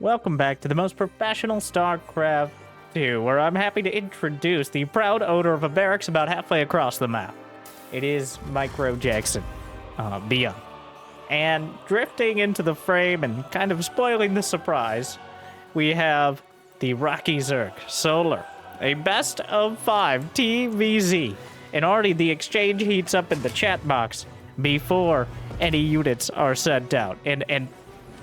Welcome back to the most professional StarCraft 2, where I'm happy to introduce the proud owner of a barracks about halfway across the map. It is Micro Jackson, ByuN's. And drifting into the frame and kind of spoiling the surprise, we have the Rocky Zerg, Solar, a best of 5 TVZ. And already the exchange heats up in the chat box before any units are sent out. And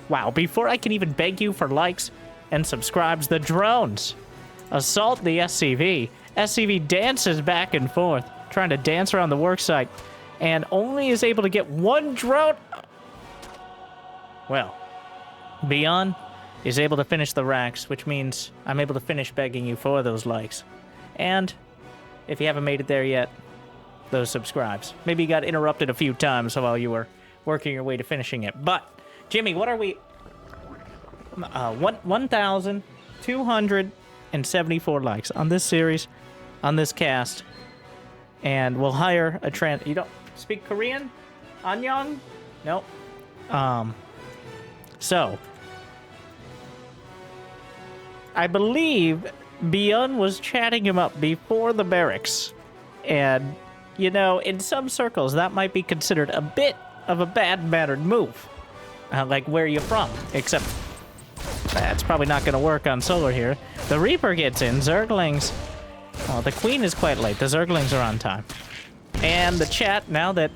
wow, before I can even beg you for likes and subscribes, the drones assault the SCV. SCV dances back and forth, trying to dance around the worksite, and only is able to get one drone. Well, ByuN's is able to finish the racks, which means I'm able to finish begging you for those likes. And if you haven't made it there yet, those subscribes. Maybe you got interrupted a few times while you were working your way to finishing it. But, Jimmy, what are we... 1,274 likes on this series, on this cast. And we'll hire a You don't speak Korean? Annyeong? Nope. So, I believe ByuN's was chatting him up before the barracks. And, you know, in some circles, that might be considered a bit of a bad-mannered move. Like, where you from? Except, that's probably not going to work on Solar here. The Reaper gets in. Zerglings, well, the Queen is quite late. The Zerglings are on time. And the chat, now that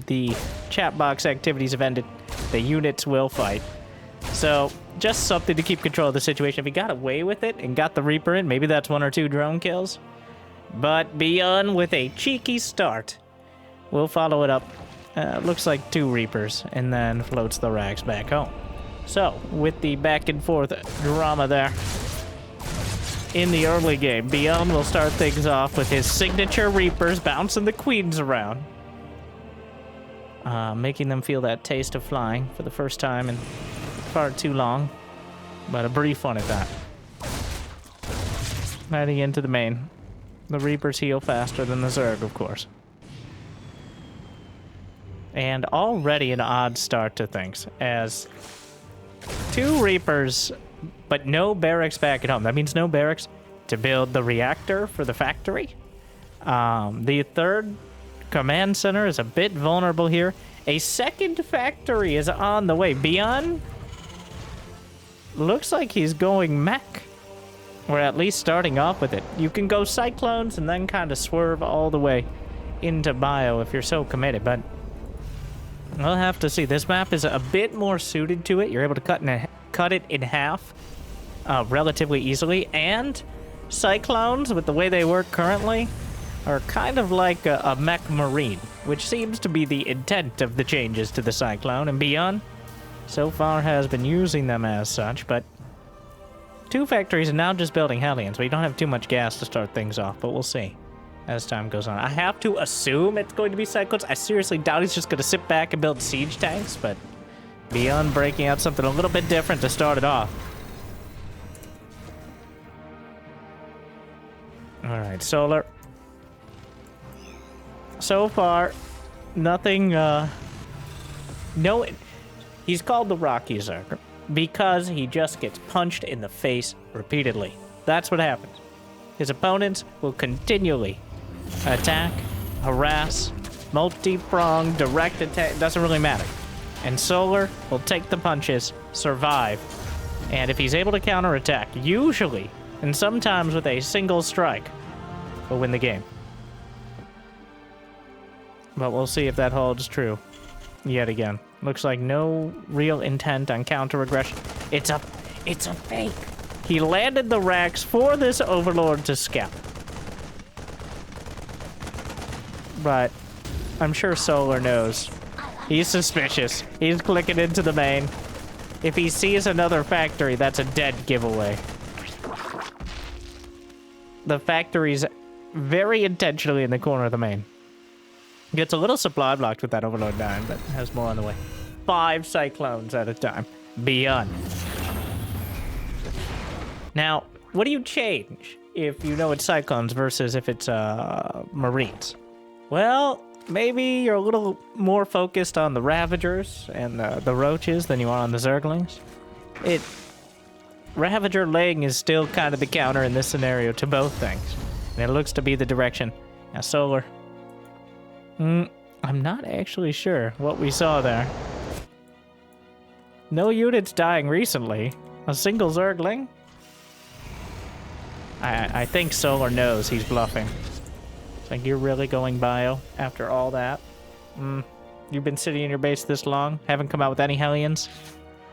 the chat box activities have ended, the units will fight. So, just something to keep control of the situation. If he got away with it and got the Reaper in, maybe that's 1 or 2 drone kills. But ByuN's with a cheeky start. We'll follow it up. Looks like 2 Reapers, and then floats the racks back home. So, with the back and forth drama there in the early game, ByuN's will start things off with his signature Reapers bouncing the Queens around. Making them feel that taste of flying for the first time in far too long, but a brief one at that. Heading into the main. The Reapers heal faster than the Zerg, of course. And already an odd start to things, as 2 Reapers, but no barracks back at home. That means no barracks to build the reactor for the factory. The 3rd command center is a bit vulnerable here. A 2nd factory is on the way. ByuN's looks like he's going Mech, or at least starting off with it. You can go Cyclones and then kind of swerve all the way into Bio if you're so committed, but we'll have to see. This map is a bit more suited to it. You're able to cut it in half relatively easily, and Cyclones, with the way they work currently, are kind of like a Mech Marine, which seems to be the intent of the changes to the Cyclone, and ByuN's so far has been using them as such, but 2 factories are now just building Hellions. We don't have too much gas to start things off, but we'll see as time goes on. I have to assume it's going to be Cyclones. I seriously doubt he's just going to sit back and build siege tanks, but ByuN's breaking out something a little bit different to start it off. Alright, Solar. So far, nothing, he's called the Rocky Zerg because he just gets punched in the face repeatedly. That's what happens. His opponents will continually attack, harass, multi-pronged, direct attack, doesn't really matter. And Solar will take the punches, survive, and if he's able to counterattack, usually, and sometimes with a single strike, will win the game. But we'll see if that holds true yet again. Looks like no real intent on counter-aggression. It's a fake. He landed the racks for this Overlord to scout. But I'm sure Solar knows. He's suspicious. He's clicking into the main. If he sees another factory, that's a dead giveaway. The factory's very intentionally in the corner of the main. Gets a little supply blocked with that Overlord dying, but has more on the way. 5 Cyclones at a time. ByuN's. Now, what do you change if you know it's Cyclones versus if it's Marines? Well, maybe you're a little more focused on the Ravagers and the Roaches than you are on the Zerglings. Ravager laying is still kind of the counter in this scenario to both things. And it looks to be the direction. Now, solar. I'm not actually sure what we saw there. No units dying recently. A single Zergling? I think Solar knows he's bluffing. It's like, you're really going bio after all that? You've been sitting in your base this long? Haven't come out with any Hellions?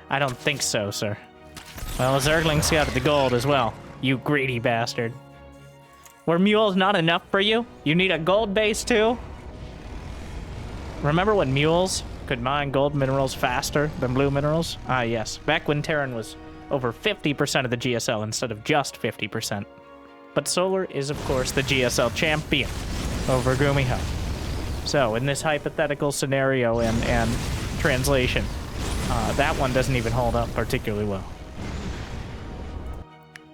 I don't think so, sir. Well, a Zergling scouted the gold as well. You greedy bastard. Were mules not enough for you? You need a gold base too? Remember when mules could mine gold minerals faster than blue minerals? Ah, yes. Back when Terran was over 50% of the GSL instead of just 50%. But Solar is, of course, the GSL champion over Gumiho. So, in this hypothetical scenario and translation, that one doesn't even hold up particularly well.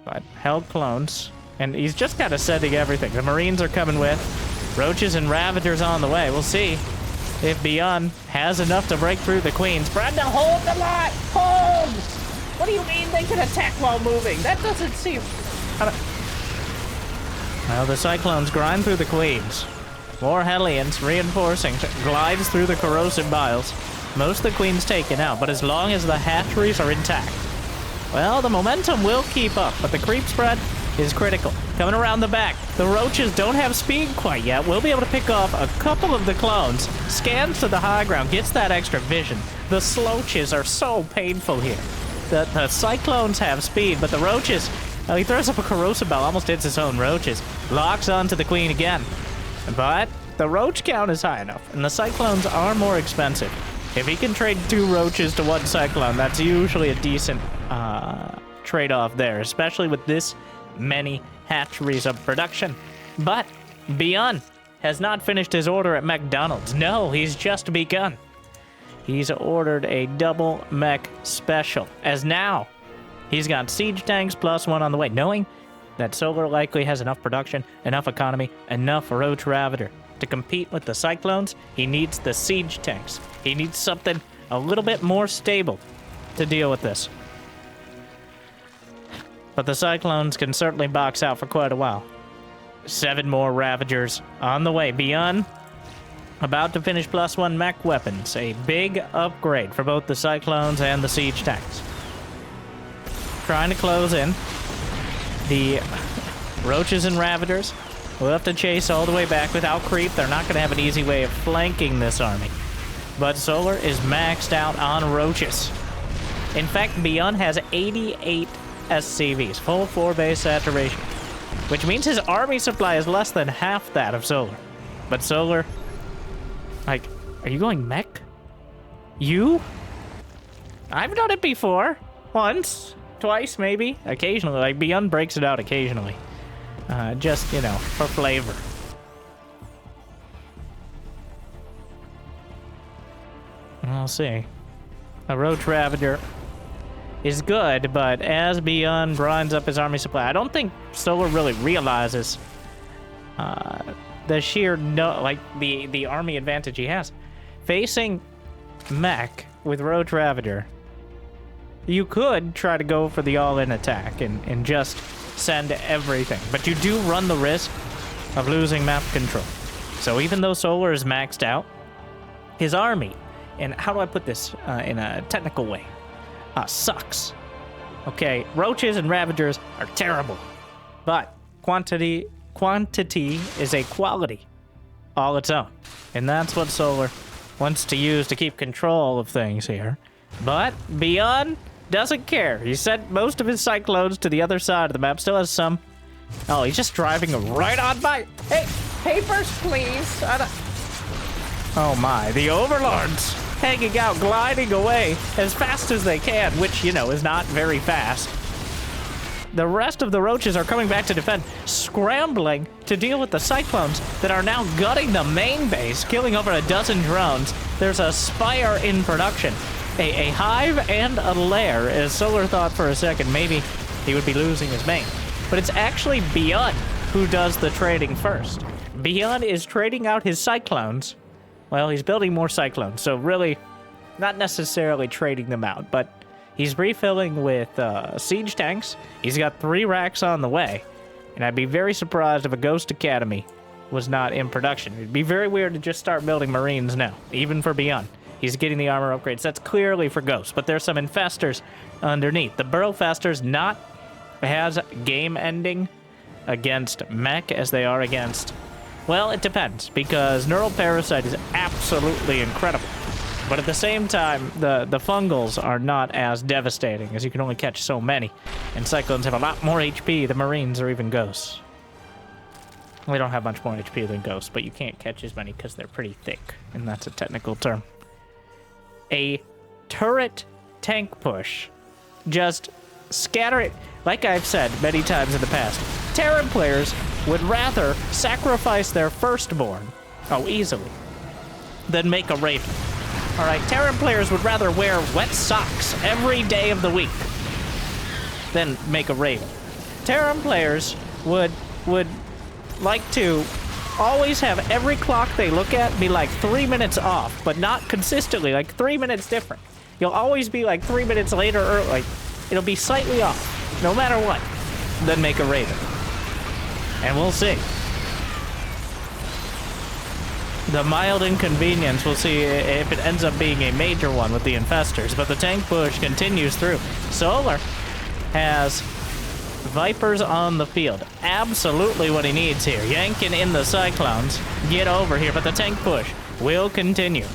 But held clones, and he's just kind of setting everything. The Marines are coming with. Roaches and Ravagers on the way. We'll see if ByuN has enough to break through the Queens. Brenda, hold the line! Hold! What do you mean they can attack while moving? That doesn't seem... Well, the Cyclones grind through the Queens. More Hellions reinforcing glides through the corrosive biles. Most of the Queens taken out, but as long as the hatcheries are intact, well, the momentum will keep up, but the creep spread is critical. Coming around the back, the Roaches don't have speed quite yet. We'll be able to pick off a couple of the clones. Scans to the high ground, gets that extra vision. The Sloaches are so painful here. The Cyclones have speed, but the Roaches, he throws up a corrosive bell, almost hits his own Roaches. Locks onto the Queen again. But the Roach count is high enough, and the Cyclones are more expensive. If he can trade 2 Roaches to 1 Cyclone, that's usually a decent trade-off there, especially with this many hatcheries of production. But ByuN has not finished his order at McDonald's. No, he's just begun. He's ordered a double mech special, as now he's got siege tanks +1 on the way, knowing that Solar likely has enough production, enough economy, enough Roach Ravager to compete with the Cyclones. He needs the siege tanks. He needs something a little bit more stable to deal with this. But the Cyclones can certainly box out for quite a while. 7 more Ravagers on the way. ByuN about to finish +1 mech weapons. A big upgrade for both the Cyclones and the siege tanks. Trying to close in. The Roaches and Ravagers will have to chase all the way back without creep. They're not going to have an easy way of flanking this army. But Solar is maxed out on Roaches. In fact, ByuN has 88 SCVs, full 4-base saturation, which means his army supply is less than half that of Solar. But Solar, like, are you going mech? You? I've done it before. Once, twice, maybe. Occasionally, like, ByuN breaks it out occasionally. Just, you know, for flavor. We'll see. A Roach Ravager is good, but as ByuN grinds up his army supply, I don't think Solar really realizes the sheer the army advantage he has. Facing Mech with Roach Ravager, you could try to go for the all-in attack and just send everything, but you do run the risk of losing map control. So even though Solar is maxed out, his army, and how do I put this in a technical way, sucks. Okay, Roaches and Ravagers are terrible, but quantity is a quality all its own, and that's what Solar wants to use to keep control of things here. But ByuN doesn't care. He sent most of his Cyclones to the other side of the map. Still has some. Oh, he's just driving right on by. Hey, papers, please. Oh my, the Overlords hanging out, gliding away as fast as they can, which, you know, is not very fast. The rest of the Roaches are coming back to defend, scrambling to deal with the Cyclones that are now gutting the main base, killing over a dozen drones. There's a Spire in production. A hive and a lair, as Solar thought for a second maybe he would be losing his main. But it's actually ByuN who does the trading first. ByuN is trading out his Cyclones. Well, he's building more Cyclones, so really not necessarily trading them out, but He's refilling with siege tanks. He's got 3 racks on the way. And I'd be very surprised if a Ghost Academy was not in production. It'd be very weird to just start building Marines now, even for ByuN. He's getting the armor upgrades. That's clearly for Ghosts, but there's some Infestors underneath. The Burrowfesters not as game ending against Mech as they are against... Well, it depends, because Neural Parasite is absolutely incredible. But at the same time, the fungals are not as devastating, as you can only catch so many. And Cyclones have a lot more HP than Marines or even Ghosts. They don't have much more HP than Ghosts, but you can't catch as many because they're pretty thick, and that's a technical term. A turret tank push. Just scatter it. Like I've said many times in the past, Terran players would rather sacrifice their firstborn, easily, than make a Raven. Alright, Terran players would rather wear wet socks every day of the week than make a Raven. Terran players would like to always have every clock they look at be like 3 minutes off, but not consistently, like 3 minutes different. You'll always be like 3 minutes later, or like, it'll be slightly off, no matter what, than make a Raven. And we'll see. The mild inconvenience, we'll see if it ends up being a major one with the Infestors, but the tank push continues through. Solar has Vipers on the field. Absolutely what he needs here. Yanking in the Cyclones. Get over here, but the tank push will continue.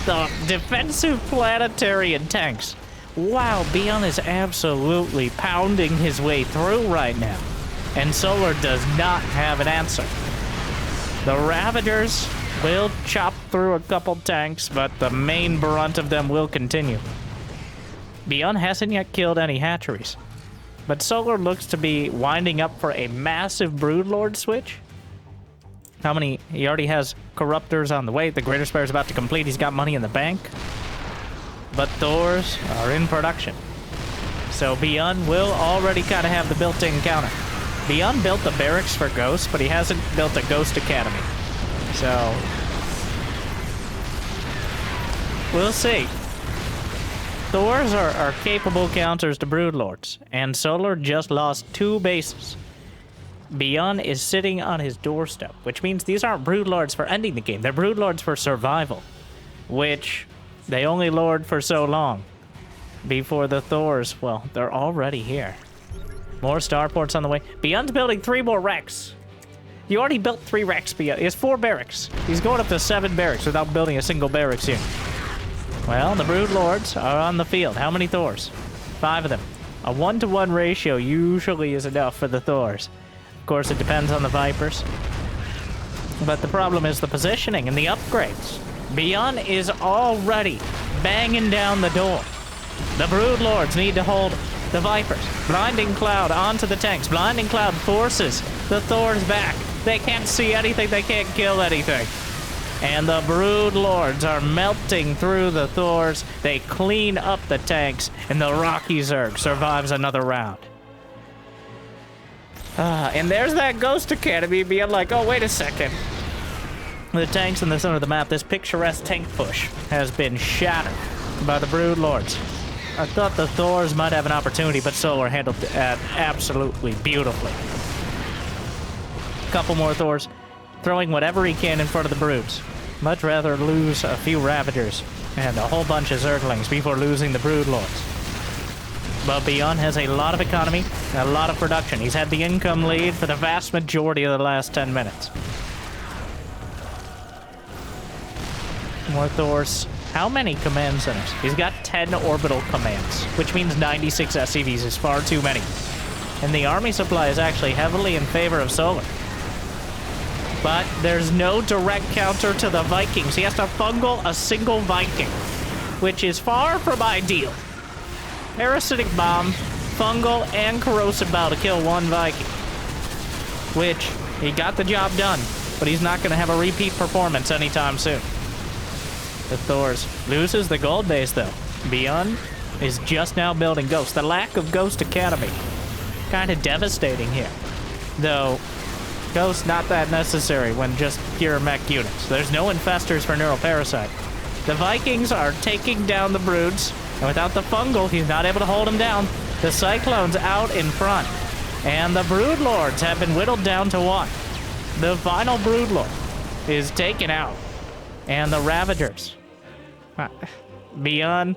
The defensive planetary and tanks. Wow, ByuN is absolutely pounding his way through right now. And Solar does not have an answer. The Ravagers will chop through a couple tanks, but the main brunt of them will continue. ByuN hasn't yet killed any hatcheries, but Solar looks to be winding up for a massive Broodlord switch. How many? He already has Corruptors on the way. The Greater Spire is about to complete. He's got money in the bank. But Thors are in production. So ByuN will already kind of have the built-in counter. ByuN built the barracks for Ghosts, but he hasn't built a Ghost Academy. So we'll see. Thors are capable counters to Broodlords, and Solar just lost 2 bases. ByuN is sitting on his doorstep, which means these aren't Broodlords for ending the game. They're Broodlords for survival, which they only lord for so long before the Thors, well, they're already here. More starports on the way. ByuN's building 3 more wrecks. He already built 3 wrecks, ByuN. He has 4 barracks. He's going up to 7 barracks without building a single barracks here. Well, the Broodlords are on the field. How many Thors? 5 of them. A 1-to-1 ratio usually is enough for the Thors. Of course, it depends on the Vipers. But the problem is the positioning and the upgrades. ByuN is already banging down the door. The Broodlords need to hold the Vipers. Blinding Cloud onto the tanks. Blinding Cloud forces the Thors back. They can't see anything. They can't kill anything. And the Broodlords are melting through the Thors. They clean up the tanks, and the Rocky Zerg survives another round. And there's that Ghost Academy being like, oh, wait a second. The tanks in the center of the map, this picturesque tank push has been shattered by the Broodlords. I thought the Thors might have an opportunity, but Solar handled that absolutely beautifully. Couple more Thors, throwing whatever he can in front of the Broods. Much rather lose a few Ravagers and a whole bunch of Zerglings before losing the Broodlords. But ByuN has a lot of economy and a lot of production. He's had the income lead for the vast majority of the last 10 minutes. More Thors. How many command centers? He's got 10 orbital commands, which means 96 SCVs is far too many. And the army supply is actually heavily in favor of Solar. But there's no direct counter to the Vikings. He has to fungal a single Viking, which is far from ideal. Parasitic Bomb, Fungal, and Corrosive Bow to kill 1 Viking. Which, he got the job done, but he's not going to have a repeat performance anytime soon. The Thors loses the gold base, though. ByuN is just now building Ghost. The lack of Ghost Academy, kind of devastating here. Though, Ghost not that necessary when just pure mech units. There's no Infestors for Neural Parasite. The Vikings are taking down the Broods, And without the fungal, he's not able to hold him down. The Cyclone's out in front. And the Broodlords have been whittled down to one. The final Broodlord is taken out. And the Ravagers. ByuN.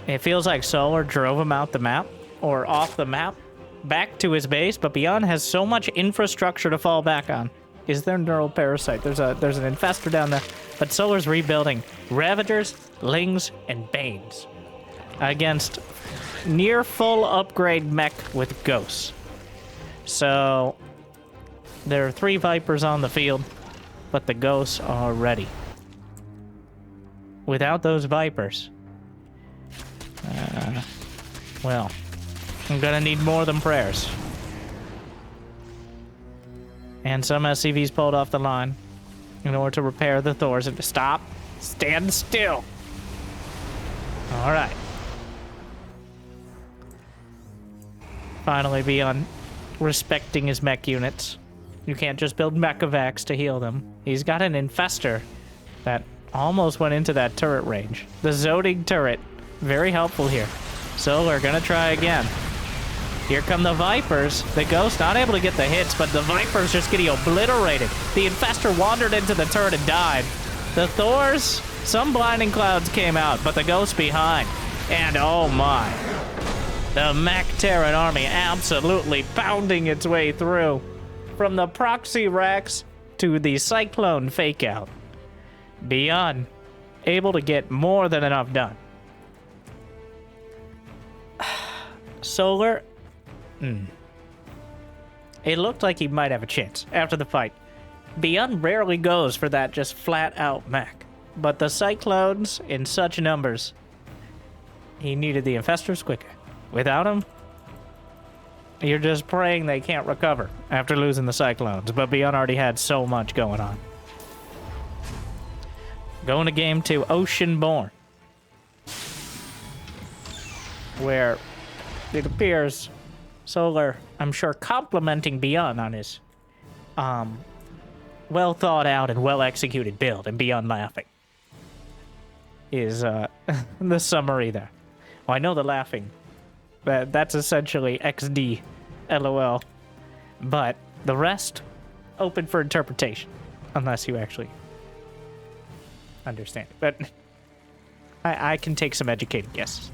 It feels like Solar drove him out the map, or off the map, back to his base, but ByuN has so much infrastructure to fall back on. Is there neural parasite? There's an infestor down there, but Solar's rebuilding Ravagers, Lings, and Banes against near full upgrade mech with ghosts. So there are 3 Vipers on the field, but the ghosts are ready. Without those Vipers, well, I'm gonna need more than prayers. And some SCVs pulled off the line in order to repair the Thors and to stop. Stand still. All right. Finally, ByuN respecting his mech units. You can't just build mechavacs to heal them. He's got an infestor that almost went into that turret range. The zoning turret, very helpful here. So we're gonna try again. Here come the Vipers. The Ghost not able to get the hits, but the Vipers just getting obliterated. The Infestor wandered into the turret and died. The Thors, some blinding clouds came out, but the Ghost behind. And oh my. The Mech Terran army absolutely pounding its way through. From the proxy racks to the Cyclone fake-out. ByuN able to get more than enough done. Solar, it looked like he might have a chance after the fight. ByuN rarely goes for that just flat-out mech. But the Cyclones, in such numbers, he needed the Infestors quicker. Without him, you're just praying they can't recover after losing the Cyclones. But ByuN already had so much going on. Going to game 2, Oceanborn. Where it appears Solar, I'm sure, complimenting ByuN on his well thought out and well executed build, and ByuN laughing is the summary there. Well, I know the laughing, but that's essentially XD, LOL. But the rest, open for interpretation, unless you actually understand it. But I can take some educated guesses.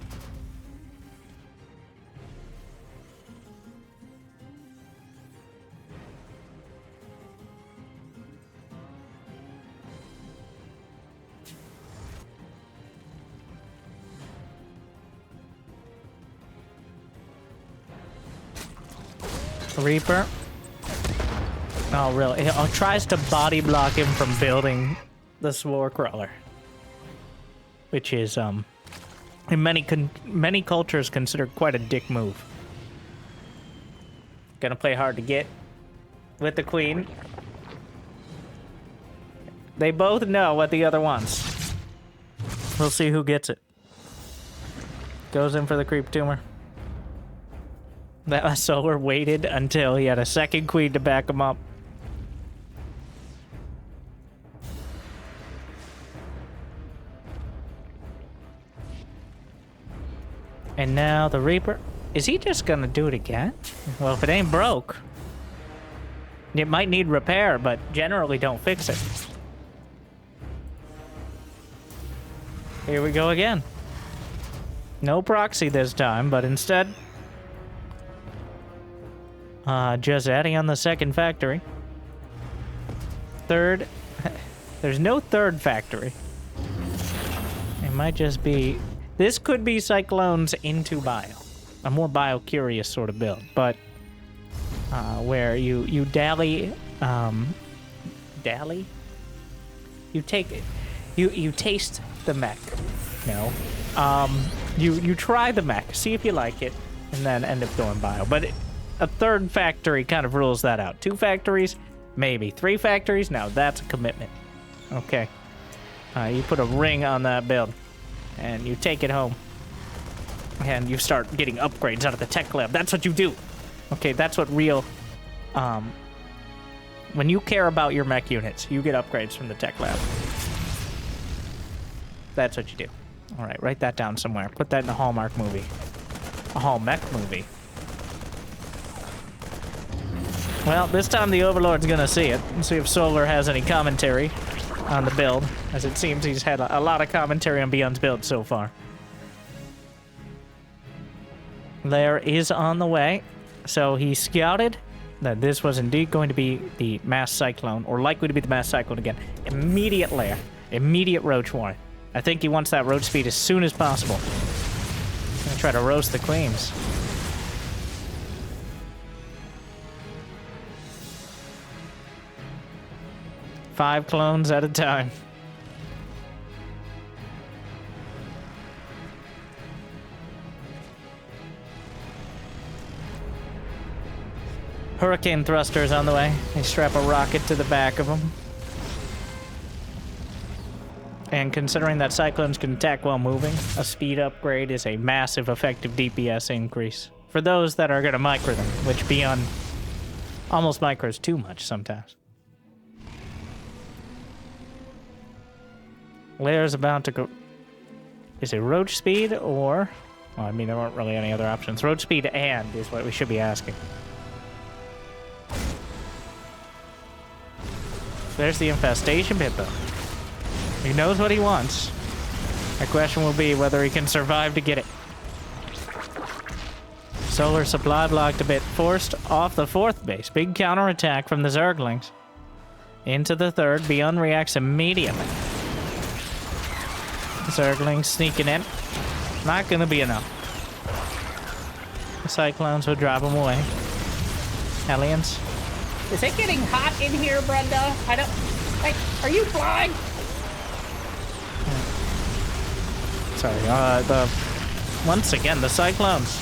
Reaper. Oh, really? It tries to body block him from building the Spore Crawler, which is, in many cultures, considered quite a dick move. Gonna play hard to get with the Queen. They both know what the other wants. We'll see who gets it. Goes in for the creep tumor. That Solar waited until he had a second Queen to back him up. And now the Reaper. Is he just gonna do it again? Well, if it ain't broke, it might need repair, but generally don't fix it. Here we go again. No proxy this time, but instead, just adding on the second factory. Third, there's no third factory. It might just be, this could be Cyclones into Bio. A more bio-curious sort of build, but where you dally, dally? You take it, you taste the mech. No. You try the mech, see if you like it, and then end up going Bio. But a third factory kind of rules that out. 2 factories, maybe. 3 factories, now that's a commitment. Okay. You put a ring on that build, and you take it home. And you start getting upgrades out of the tech lab. That's what you do. Okay, that's what real... when you care about your mech units, you get upgrades from the tech lab. That's what you do. All right, write that down somewhere. Put that in a Hallmark movie. A Mech movie. Well, this time the Overlord's gonna see it and see if Solar has any commentary on the build, as it seems he's had a lot of commentary on ByuN's build so far. Lair is on the way, so he scouted that this was indeed going to be the mass Cyclone, or likely to be the mass Cyclone again. Immediate Lair, immediate Roach War. I think he wants that roach speed as soon as possible. Gonna try to roast the queens. Five clones at a time. Hurricane thrusters on the way. They strap a rocket to the back of them. And considering that Cyclones can attack while moving, a speed upgrade is a massive effective DPS increase. For those that are going to micro them, which ByuN almost micros too much sometimes. Lair's about to go... Is it roach speed or... Well, I mean, there aren't really any other options. Roach speed and is what we should be asking. There's the infestation pit, though. He knows what he wants. The question will be whether he can survive to get it. Solar supply blocked a bit. Forced off the fourth base. Big counterattack from the Zerglings. Into the third. ByuN reacts immediately. Zerglings sneaking in. Not gonna be enough. The Cyclones will drive them away. Hellions. Is it getting hot in here, Brenda? I don't... Like, are you flying? Sorry, once again, the Cyclones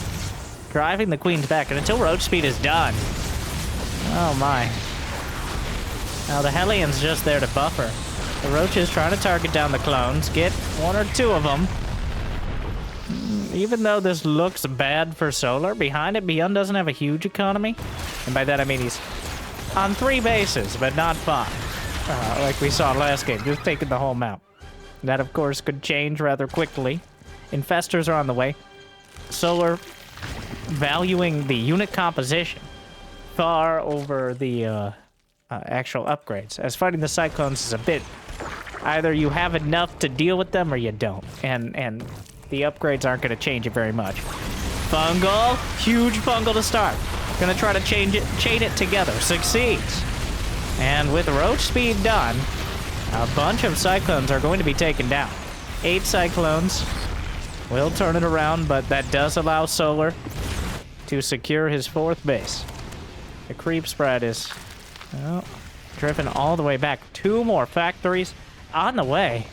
driving the queens back, and until roach speed is done. Oh my. Now the Hellions just there to buffer. The roaches trying to target down the clones, get one or two of them. Even though this looks bad for Solar, behind it, ByuN doesn't have a huge economy. And by that I mean he's on 3 bases, but not 5. Like we saw last game, just taking the whole map. That, of course, could change rather quickly. Infestors are on the way. Solar valuing the unit composition far over the actual upgrades. As fighting the Cyclones is a bit... Either you have enough to deal with them or you don't. And the upgrades aren't going to change it very much. Fungal. Huge fungal to start. Gonna try to chain it together. Succeeds. And with roach speed done, a bunch of Cyclones are going to be taken down. 8 Cyclones will turn it around, but that does allow Solar to secure his 4th base. The creep spread is driven all the way back. 2 more factories on the way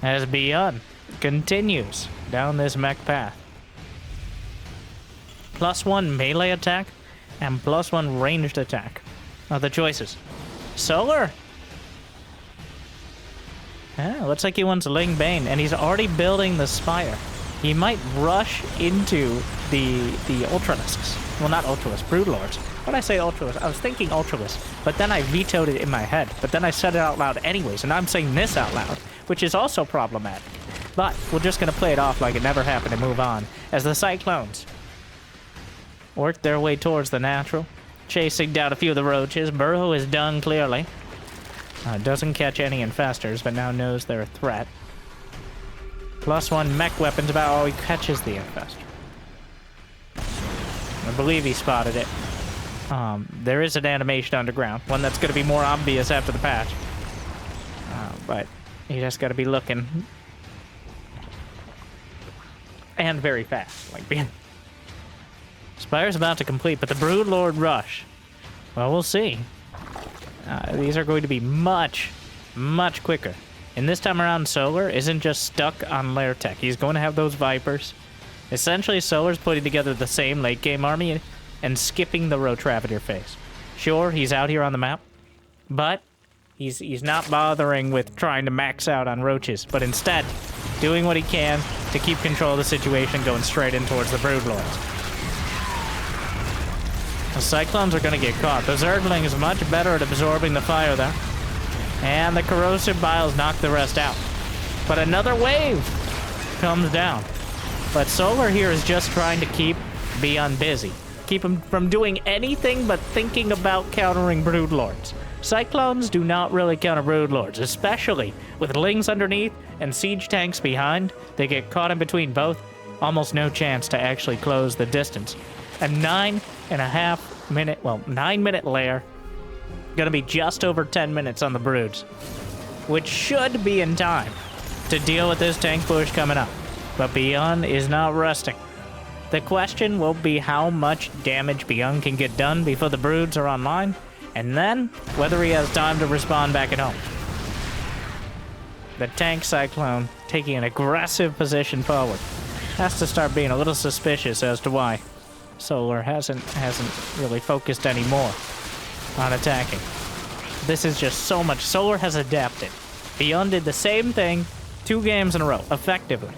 as ByuN continues down this mech path. +1 melee attack and +1 ranged attack are the choices. Solar. Yeah, looks like he wants Ling Bane, and he's already building the Spire. He might rush into the Ultralisks. Well, not Ultralisks, Broodlords. When I say Ultralisks, I was thinking Ultralisks, but then I vetoed it in my head. But then I said it out loud anyways, and now I'm saying this out loud, which is also problematic. But we're just going to play it off like it never happened and move on, as the Cyclones work their way towards the natural, chasing down a few of the roaches. Burrow is done clearly. Doesn't catch any infestors, but now knows they're a threat. +1 mech weapons about all he catches the infestor. I believe he spotted it. There is an animation underground, one that's going to be more obvious after the patch. But you just got to be looking. And very fast, like being... Spire's about to complete, but the Broodlord rush. Well, we'll see. These are going to be much, much quicker. And this time around, Solar isn't just stuck on Lair Tech. He's going to have those Vipers. Essentially, Solar's putting together the same late-game army and skipping the Roach Ravager phase. Sure, he's out here on the map, but he's not bothering with trying to max out on Roaches, but instead, doing what he can to keep control of the situation, going straight in towards the Broodlords. The Cyclones are going to get caught. The Zergling is much better at absorbing the fire there. And the Corrosive Biles knock the rest out. But another wave comes down. But Solar here is just trying to keep ByuN busy. Keep him from doing anything but thinking about countering Broodlords. Cyclones do not really counter Broodlords, especially with Lings underneath and siege tanks behind. They get caught in between both. Almost no chance to actually close the distance. A 9.5 minute, well, 9-minute lair. Gonna be just over 10 minutes on the Broods, which should be in time to deal with this tank push coming up. But ByuN is not resting. The question will be how much damage ByuN can get done before the Broods are online, and then whether he has time to respond back at home. The tank Cyclone taking an aggressive position forward. Has to start being a little suspicious as to why Solar hasn't really focused anymore on attacking. This is just so much. Solar has adapted. ByuN did the same thing 2 games in a row, effectively.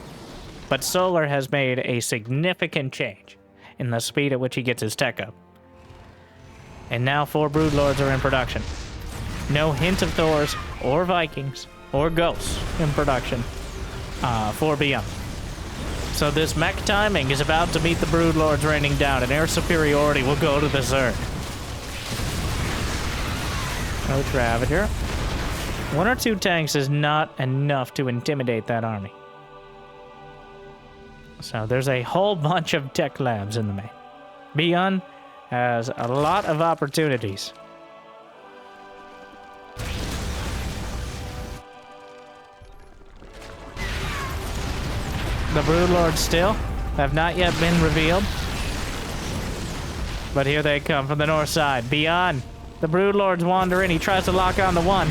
But Solar has made a significant change in the speed at which he gets his tech up. And now 4 Broodlords are in production. No hint of Thors or Vikings or Ghosts in production for ByuN. So this mech timing is about to meet the Broodlords raining down, and air superiority will go to the Zerg. Roach Ravager. 1 or 2 tanks is not enough to intimidate that army. So there's a whole bunch of tech labs in the main. ByuN has a lot of opportunities. The Broodlords still have not yet been revealed. But here they come from the north side. ByuN. The Broodlords wander in. He tries to lock on the one.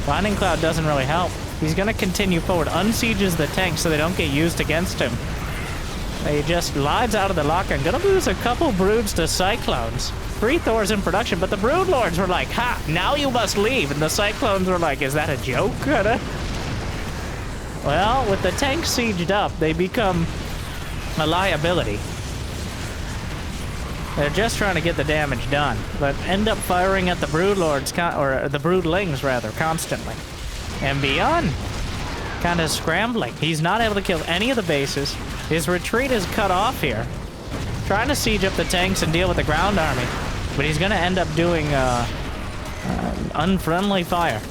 Lightning Cloud doesn't really help. He's going to continue forward. Unsieges the tanks so they don't get used against him. He just glides out of the lock and gonna lose a couple Broods to Cyclones. 3 Thors in production, but the Broodlords were like, ha, now you must leave. And the Cyclones were like, is that a joke? Well, with the tanks sieged up, they become a liability. They're just trying to get the damage done, but end up firing at the Broodlords, or the Broodlings rather, constantly. And ByuN kind of scrambling. He's not able to kill any of the bases. His retreat is cut off here. Trying to siege up the tanks and deal with the ground army, but he's going to end up doing unfriendly fire.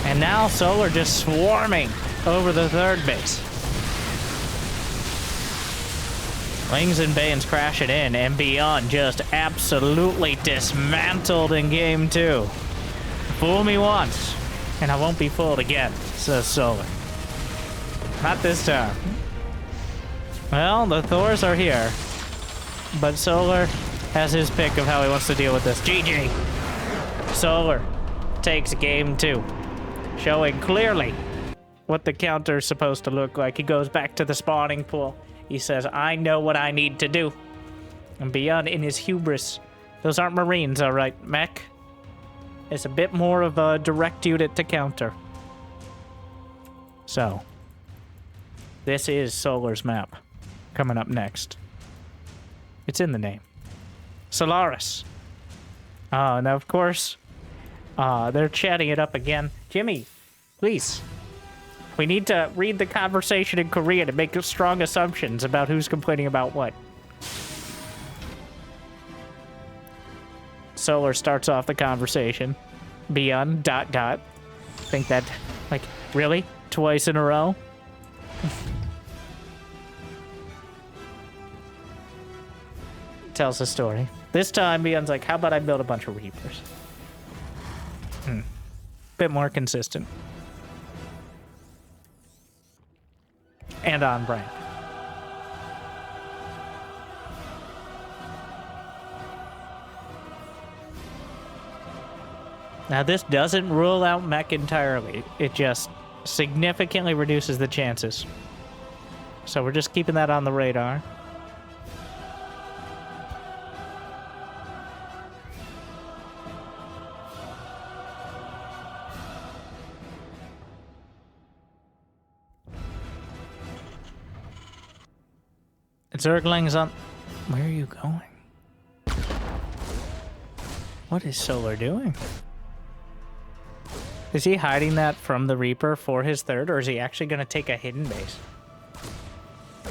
And now Solar just swarming over the 3rd base. Lings and Bayans crash it in, and ByuN just absolutely dismantled in game 2. Fool me once, and I won't be fooled again, says Solar. Not this time. Well, the Thors are here, but Solar has his pick of how he wants to deal with this. GG. Solar takes game 2, showing clearly what the counter is supposed to look like. He goes back to the spawning pool. He says, I know what I need to do. And ByuN in his hubris. Those aren't Marines, all right, Mech. It's a bit more of a direct unit to counter. So, this is Solar's map. Coming up next. It's in the name. Solaris. Now, of course, they're chatting it up again. Jimmy, please. We need to read the conversation in Korean and make strong assumptions about who's complaining about what. Solar starts off the conversation. ByuN, ... Think that, like, really? Twice in a row? Tells the story. This time, ByuN's like, how about I build a bunch of Reapers? Bit more consistent. And on brand. Now, this doesn't rule out Mech entirely. It just significantly reduces the chances. So we're just keeping that on the radar. Zerglings on... Where are you going? What is Solar doing? Is he hiding that from the Reaper for his third, or is he actually going to take a hidden base?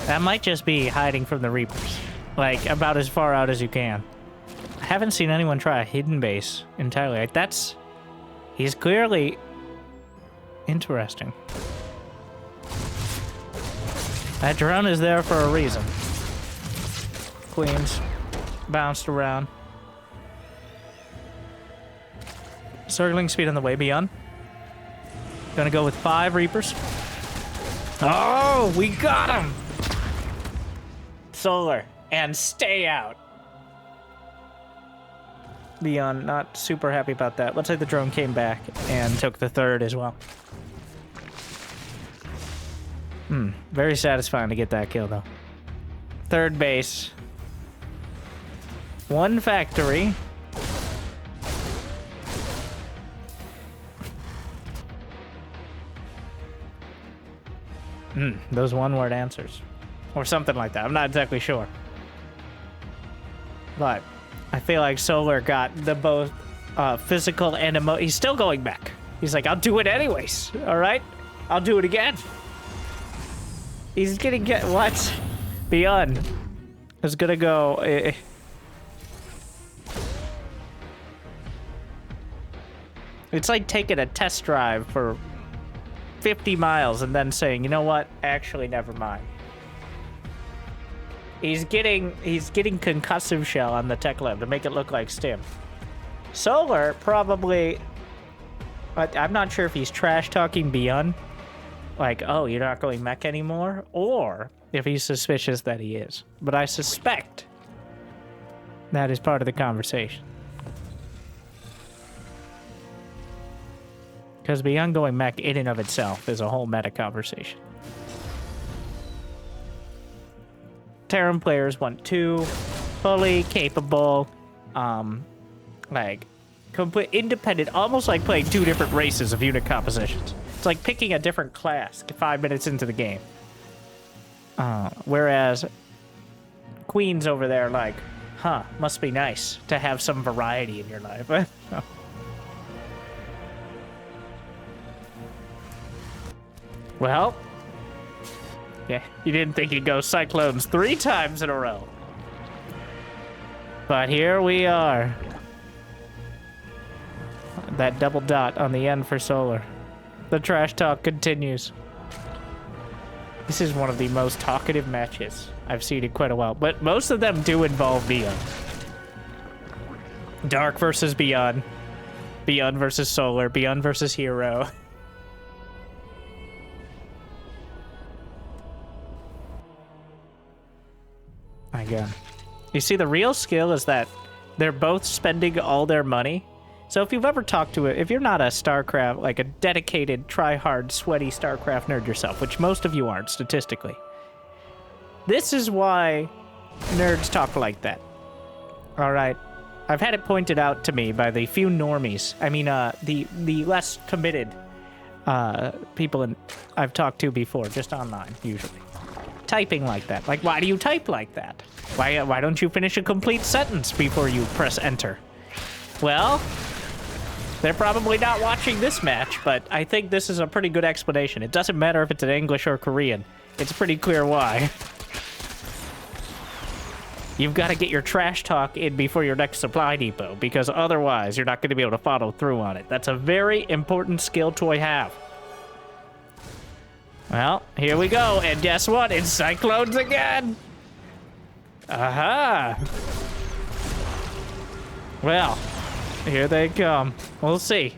That might just be hiding from the Reapers. Like, about as far out as you can. I haven't seen anyone try a hidden base entirely. Like, that's... He's clearly... interesting. That drone is there for a reason. Queens. Bounced around. Circling speed on the way, ByuN. Gonna go with 5 Reapers. Oh, we got him! Solar, and stay out. ByuN, not super happy about that. Looks like the drone came back and took the third as well. Very satisfying to get that kill, though. Third base. 1 factory. Those one-word answers. Or something like that. I'm not exactly sure. But I feel like Solar got the both physical and he's still going back. He's like, I'll do it anyways. All right? I'll do it again. He's gonna get... What? ByuN is gonna go... It's like taking a test drive for 50 miles and then saying, you know what? Actually, never mind. He's getting concussive shell on the tech lab to make it look like stim. Solar probably... I'm not sure if he's trash-talking ByuN. Like, oh, you're not going mech anymore? Or if he's suspicious that he is. But I suspect that is part of the conversation. Because ByuN going mech in and of itself is a whole meta conversation. Terran players want 2 fully capable, like, complete independent, almost like playing 2 different races of unit compositions. It's like picking a different class 5 minutes into the game. Whereas Queen's over there like, huh, must be nice to have some variety in your life. Well, yeah, you didn't think you'd go Cyclones 3 times in a row. But here we are. That double dot on the end for Solar. The trash talk continues. This is one of the most talkative matches I've seen in quite a while, but most of them do involve ByuN. Dark versus ByuN. ByuN versus Solar. ByuN versus Hero. My God. You see, the real skill is that they're both spending all their money. So if you've ever talked to it, if you're not a StarCraft, like a dedicated, try-hard, sweaty StarCraft nerd yourself, which most of you aren't statistically, this is why nerds talk like that. All right. I've had it pointed out to me by the few normies. I mean, the less committed people I've talked to before, just online, usually. Typing like that. Like, why do you type like that? Why don't you finish a complete sentence before you press enter? Well, they're probably not watching this match, but I think this is a pretty good explanation. It doesn't matter if it's in English or Korean. It's pretty clear why. You've got to get your trash talk in before your next supply depot, because otherwise you're not going to be able to follow through on it. That's a very important skill to have. Well, here we go, and guess what? It's Cyclones again! Aha! Well, here they come. We'll see.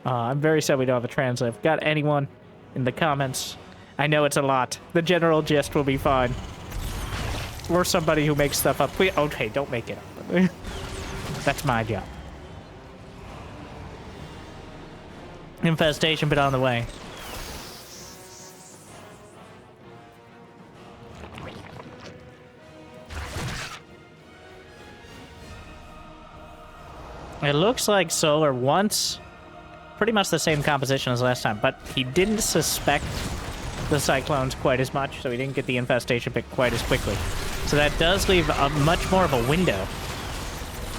I'm very sad we don't have a translate. Got anyone in the comments? I know it's a lot. The general gist will be fine. Or somebody who makes stuff up. Please, okay, don't make it up. That's my job. Infestation, but on the way. It looks like Solar wants pretty much the same composition as last time, but he didn't suspect the Cyclones quite as much, so he didn't get the infestation pick quite as quickly. So that does leave a much more of a window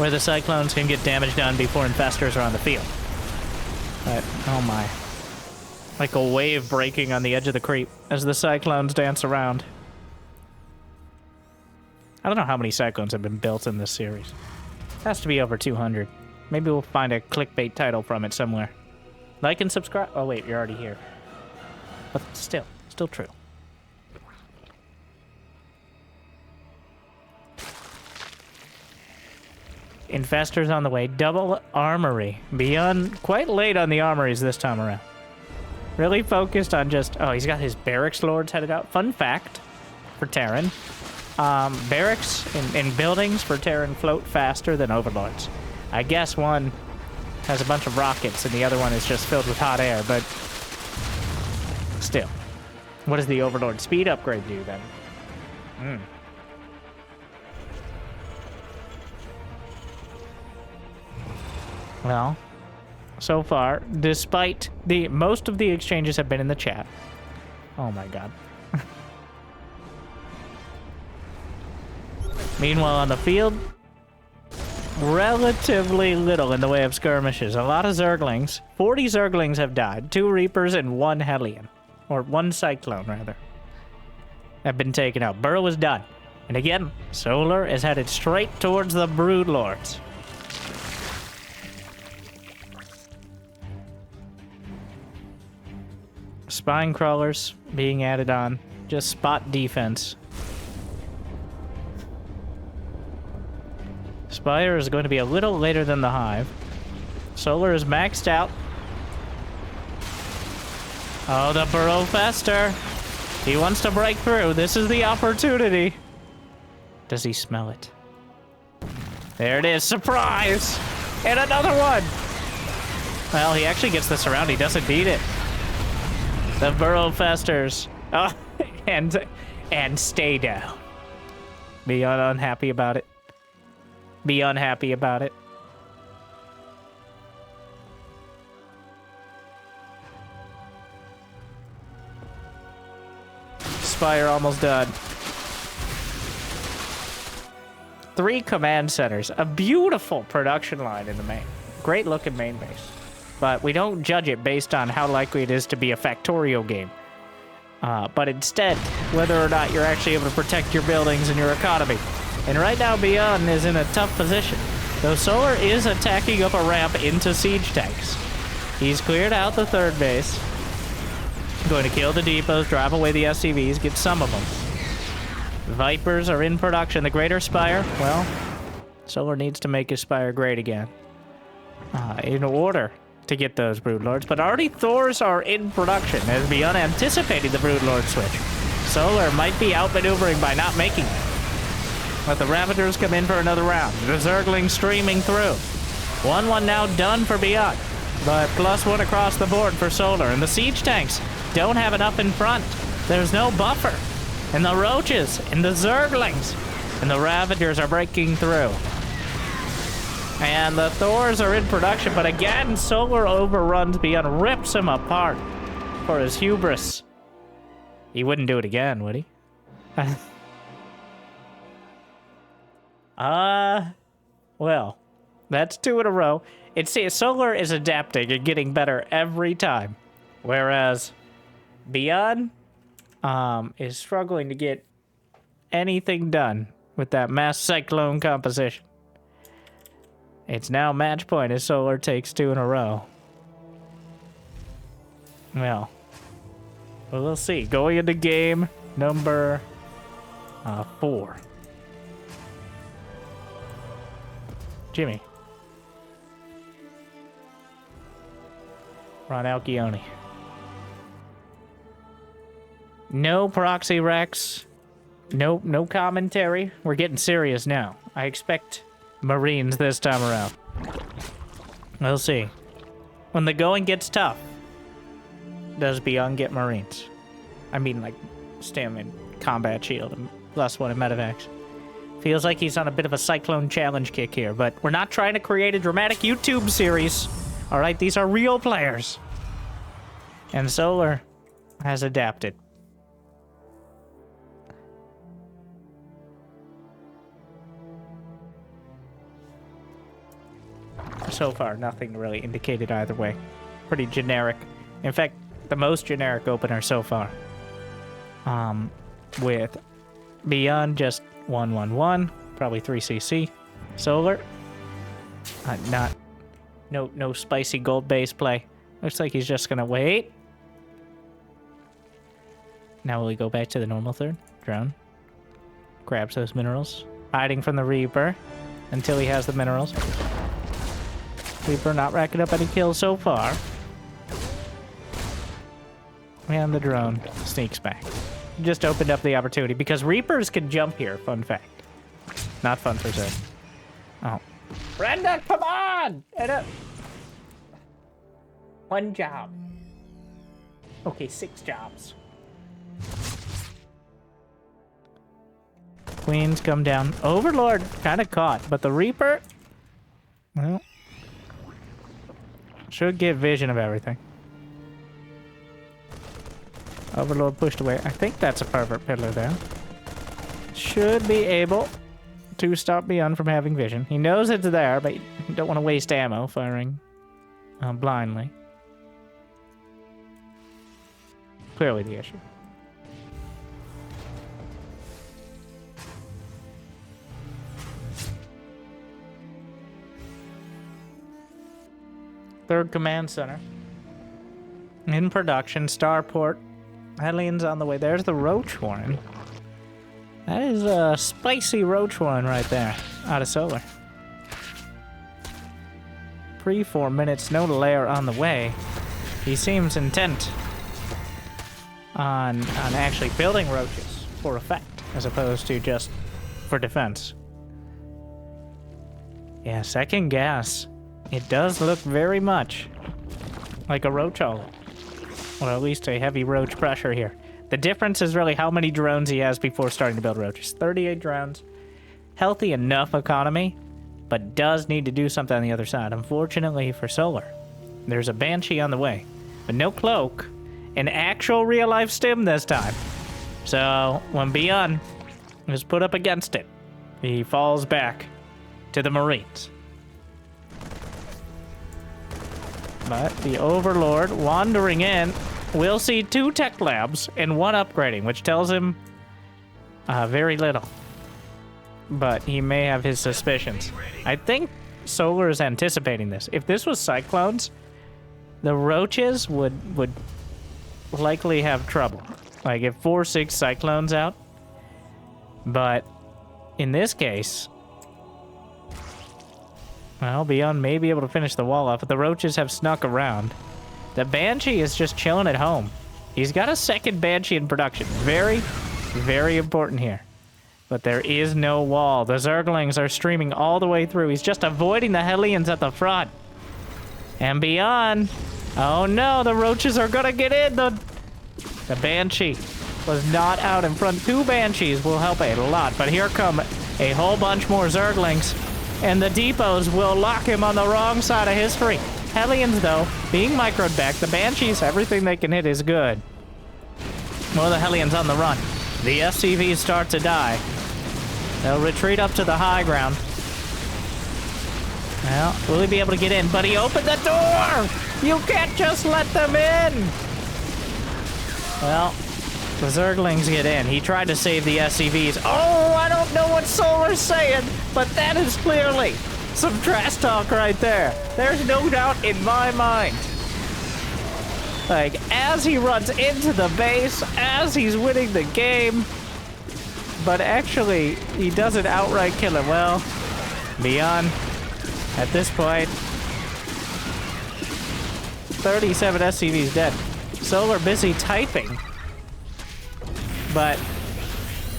where the Cyclones can get damage done before infestors are on the field. But, oh my. Like a wave breaking on the edge of the creep as the Cyclones dance around. I don't know how many Cyclones have been built in this series. It has to be over 200. Maybe we'll find a clickbait title from it somewhere. Like and subscribe. Oh wait, you're already here. But still true. Infestors on the way. Double armory. ByuN quite late on the armories this time around. Really focused on just... Oh, he's got his barracks lords headed out. Fun fact for Terran. Barracks in buildings for Terran float faster than overlords. I guess one has a bunch of rockets and the other one is just filled with hot air, but still. What does the overlord speed upgrade do then? Well, so far, despite most of the exchanges have been in the chat. Oh my god. Meanwhile, on the field, relatively little in the way of skirmishes. A lot of Zerglings. 40 Zerglings have died. 2 Reapers and 1 Hellion. Or 1 Cyclone, rather. Have been taken out. Burrow is done. And again, Solar is headed straight towards the Broodlords. Spine crawlers being added on. Just spot defense. Spire is going to be a little later than the Hive. Solar is maxed out. Oh, the Burrow Fester. He wants to break through. This is the opportunity. Does he smell it? There it is. Surprise! And another one! Well, he actually gets the surround. He doesn't beat it. The Burrow Festers. Oh, and stay down. Be unhappy about it. Be unhappy about it. Spire almost done. 3 command centers. A beautiful production line in the main. Great looking main base. But we don't judge it based on how likely it is to be a factorial game. But instead, whether or not you're actually able to protect your buildings and your economy. And right now, ByuN is in a tough position. Though Solar is attacking up a ramp into siege tanks. He's cleared out the 3rd base. Going to kill the depots, drive away the SCVs, get some of them. Vipers are in production. The Greater Spire, well, Solar needs to make his Spire great again. In order to get those Broodlords. But already Thors are in production, as ByuN anticipating the Broodlord switch. Solar might be outmaneuvering by not making it. Let the Ravagers come in for another round. The Zerglings streaming through. 1-1 now done for ByuN. But +1 across the board for Solar. And the siege tanks don't have enough in front. There's no buffer. And the roaches and the Zerglings and the Ravagers are breaking through. And the Thors are in production, but again, Solar overruns ByuN, rips him apart for his hubris. He wouldn't do it again, would he? Well, that's 2 in a row. Solar is adapting and getting better every time. Whereas ByuN is struggling to get anything done with that mass Cyclone composition. It's now match point as Solar takes 2 in a row. Well, we'll see. Going into game number 4. Jimmy. Ron Alcione. No proxy Rex. No commentary. We're getting serious now. I expect Marines this time around. We'll see. When the going gets tough, does ByuN get Marines? I mean, like, Stim and Combat Shield and +1 in Medivacs. Feels like he's on a bit of a Cyclone challenge kick here, but we're not trying to create a dramatic YouTube series. All right, these are real players. And Solar has adapted. so far, nothing really indicated either way. Pretty generic. In fact, the most generic opener so far. With ByuN's just 1-1-1, probably 3cc. Solar, no spicy gold base play. Looks like he's just gonna wait. Now will we go back to the normal third? Drone. Grabs those minerals. Hiding from the Reaper until he has the minerals. Reaper not racking up any kills so far. And the drone sneaks back. Just opened up the opportunity because Reapers can jump here, fun fact. Not fun for Zerg. Oh. Brenda, come on! One job. Okay, 6 jobs. Queens come down. Overlord kind of caught, but the Reaper, well, should get vision of everything. Overlord pushed away. I think that's a pervert pillar there. Should be able to stop ByuN's from having vision. He knows it's there, but you don't want to waste ammo firing blindly. Clearly the issue. Third command center. In production, starport. Hellions on the way. There's the roach warren. That is a spicy roach warren right there. Out of solar. Pre 4 minutes, no lair on the way. He seems intent on actually building roaches for effect, as opposed to just for defense. Yeah, second gas. It does look very much like a roach hole. Or at least a heavy roach pressure here. The difference is really how many drones he has before starting to build roaches. 38 drones. Healthy enough economy, but does need to do something on the other side. Unfortunately for Solar, there's a Banshee on the way, but no cloak. An actual real-life stim this time. So when ByuN's is put up against it, he falls back to the Marines. But the Overlord wandering in will see 2 tech labs and 1 upgrading, which tells him very little. But he may have his suspicions. I think Solar is anticipating this. If this was Cyclones, the roaches would likely have trouble. Like if 4-6 Cyclones out. But in this case, well, ByuN's may be able to finish the wall off, but the roaches have snuck around. The Banshee is just chilling at home. He's got a second Banshee in production. Very, very important here. But there is no wall. The Zerglings are streaming all the way through. He's just avoiding the Hellions at the front. And ByuN's, oh no, the roaches are gonna get in. The Banshee was not out in front. 2 Banshees will help a lot, but here come a whole bunch more Zerglings. And the depots will lock him on the wrong side of history. Hellions, though, being microed back. The Banshees, everything they can hit is good. More the Hellions on the run. The SCVs start to die. They'll retreat up to the high ground. Well, will he be able to get in? But he opened the door! You can't just let them in! Well, the Zerglings get in. He tried to save the SCVs. Oh, I don't know what Solar's saying, but that is clearly some trash talk right there. There's no doubt in my mind. Like, as he runs into the base, as he's winning the game, but actually, he doesn't outright kill him. Well, ByuN's, at this point, 37 SCVs dead. Solar busy typing. But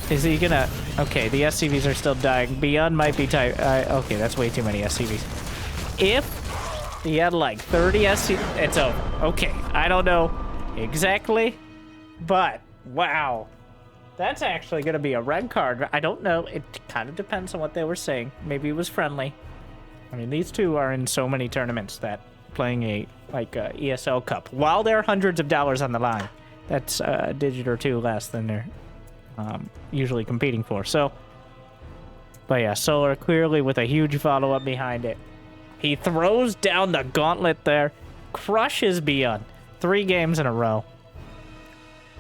is he gonna... Okay, the SCVs are still dying. ByuN's might be okay, that's way too many SCVs. If he had like 30 SCVs, it's over. Okay, I don't know exactly, but wow. That's actually gonna be a red card. I don't know. It kind of depends on what they were saying. Maybe it was friendly. I mean, these two are in so many tournaments that playing a ESL Cup, while there are hundreds of dollars on the line, that's a digit or 2 less than they're usually competing for. So, but yeah, Solar clearly with a huge follow-up behind it. He throws down the gauntlet there. Crushes ByuN. 3 games in a row.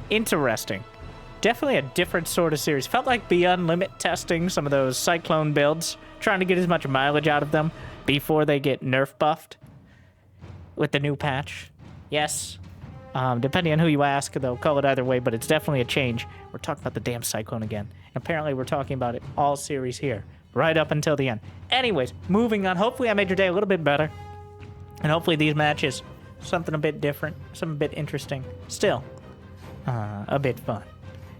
Interesting. Definitely a different sort of series. Felt like ByuN limit testing some of those Cyclone builds. Trying to get as much mileage out of them before they get nerf buffed. With the new patch. Yes. Depending on who you ask, they'll call it either way, but it's definitely a change. We're talking about the damn Cyclone again. And apparently we're talking about it all series here. Right up until the end. Anyways, moving on. Hopefully I made your day a little bit better. And hopefully these matches, something a bit different, something a bit interesting. Still, a bit fun.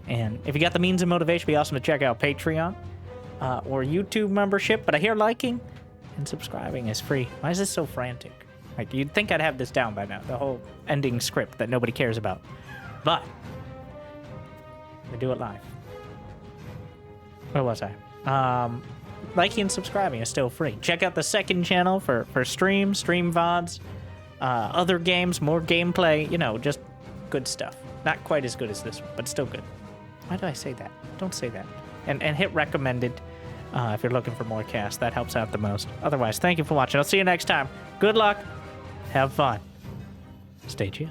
And if you got the means and motivation, it'd be awesome to check out Patreon or YouTube membership. But I hear liking and subscribing is free. Why is this so frantic? Like, you'd think I'd have this down by now. The whole ending script that nobody cares about. But we do it live. Where was I? Liking and subscribing is still free. Check out the second channel for stream VODs, other games, more gameplay, you know, just good stuff. Not quite as good as this one, but still good. Why do I say that? Don't say that. And hit recommended if you're looking for more casts. That helps out the most. Otherwise, thank you for watching. I'll see you next time. Good luck. Have fun. Stay chill.